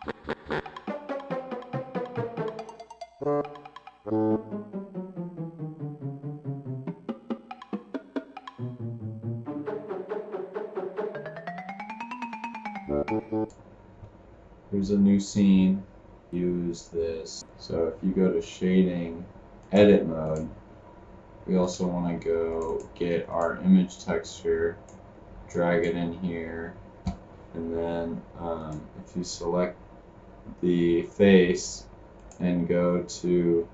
Here's a new scene. Use this. So if you go to shading, edit mode, we also want to go get our image texture, drag it in here, and then if you select the face and go to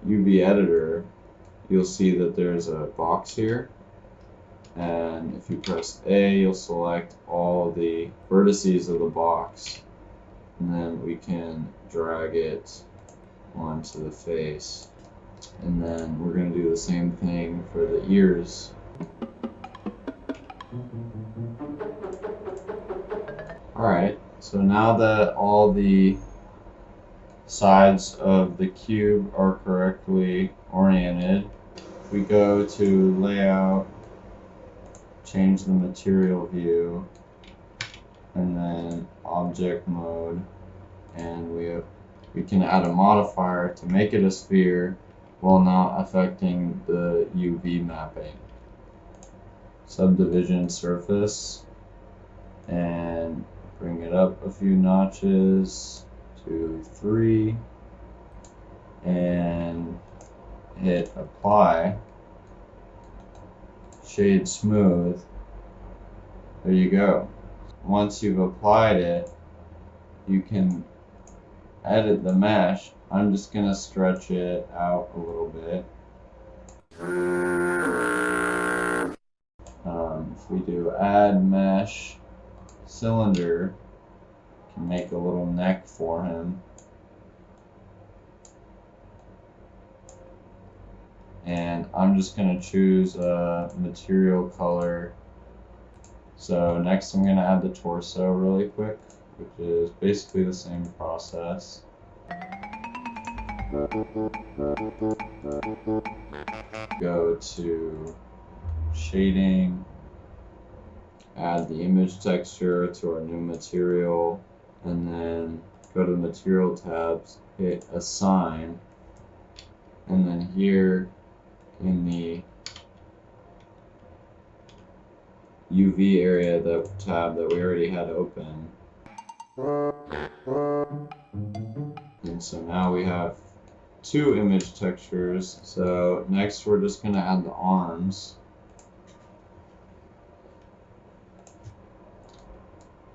UV editor, you'll see that there's a box here, and if you press A, you'll select all the vertices of the box, and then we can drag it onto the face. And then we're going to do the same thing for the ears. Alright, so now that all the sides of the cube are correctly oriented, we go to layout, change the material view, and then object mode, and we can add a modifier to make it a sphere while not affecting the UV mapping. Subdivision surface, and bring it up a few notches to 3, and hit apply, shade smooth. There you go. Once you've applied it, you can edit the mesh. I'm just going to stretch it out a little bit. If we do add mesh cylinder, can make a little neck for him. And I'm just going to choose a material color. So next I'm going to add the torso really quick, which is basically the same process. Go to shading, add the image texture to our new material, and then go to the material tabs, hit assign, and then here in the UV area, the tab that we already had open. And so now we have 2 image textures. So next we're just going to add the arms.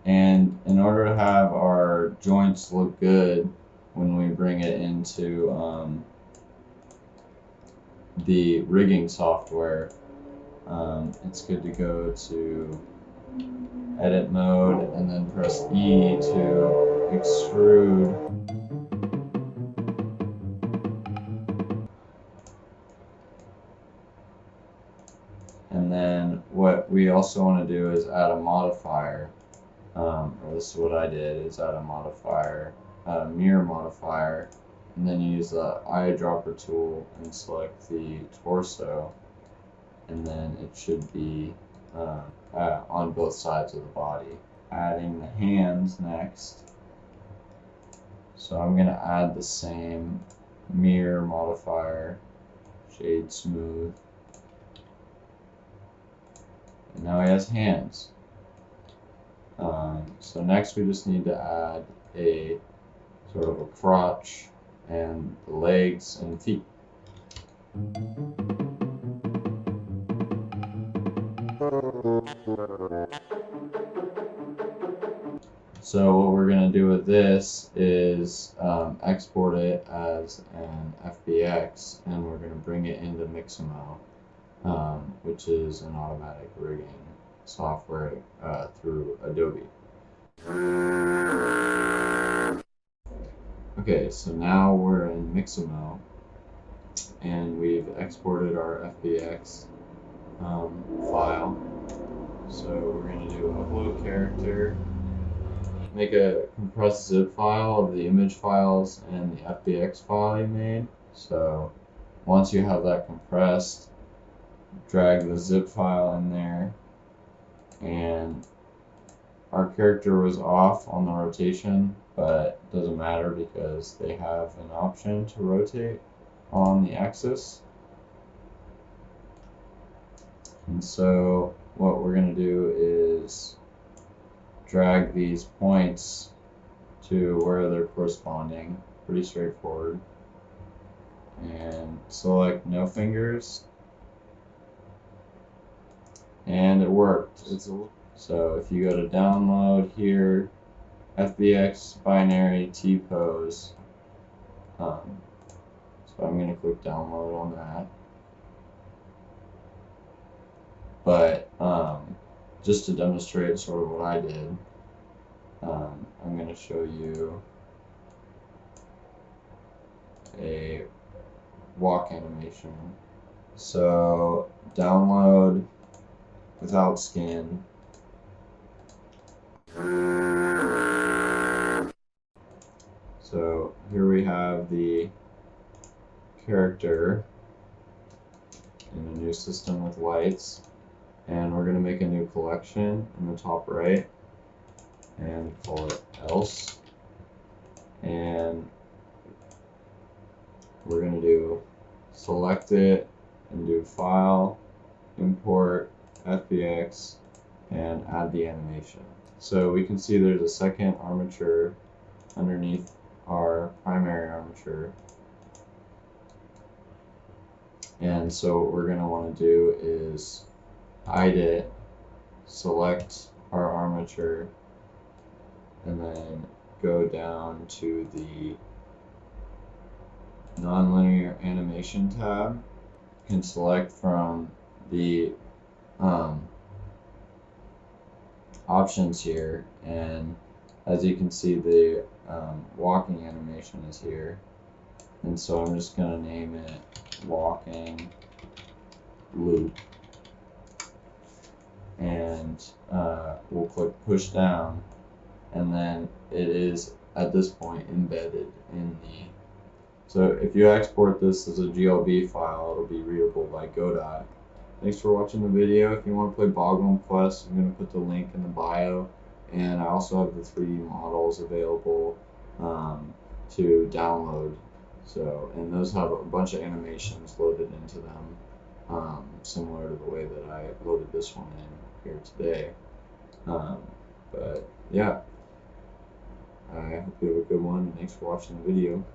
And in order to have our joints look good when we bring it into the rigging software, it's good to go to edit mode and then press E to extrude. And then what we also want to do is add a modifier. Or this is what I did, is add a modifier, a mirror modifier, and then use the eyedropper tool and select the torso, and then it should be on both sides of the body. Adding the hands next. So I'm going to add the same mirror modifier, shade smooth, and now he has hands. So next we just need to add a sort of a crotch and the legs and feet. So what we're going to do with this is export it as an FBX, and we're going to bring it into Mixamo, which is an automatic rigging software through Adobe. Okay, so now we're in Mixamo, and we've exported our FBX file. So we're going to do upload character, make a compressed zip file of the image files and the FBX file you made. So once you have that compressed, drag the zip file in there and our character was off on the rotation, but it doesn't matter because they have an option to rotate on the axis. And so what we're going to do is drag these points to where they're corresponding. Pretty straightforward. And select no fingers. And it worked. So if you go to download here, FBX binary T-pose. So I'm going to click download on that. But just to demonstrate sort of what I did, I'm going to show you a walk animation. So download without skin. So here we have the character in a new system with lights, and we're going to make a new collection in the top right and call it else, and we're going to do select it and do file, import FBX, and add the animation. So we can see there's a second armature underneath our primary armature. And so what we're going to want to do is hide it, select our armature, and then go down to the nonlinear animation tab. You can select from the options here, and as you can see, the walking animation is here, and so I'm just going to name it walking loop, and we'll click push down, and then it is at this point embedded in the. So if you export this as a GLB file, it'll be readable by Godot. Thanks for watching the video. If you want to play Boglim Quest, I'm going to put the link in the bio, and I also have the 3D models available to download. So, and those have a bunch of animations loaded into them, similar to the way that I loaded this one in here today. But yeah, I hope you have a good one. Thanks for watching the video.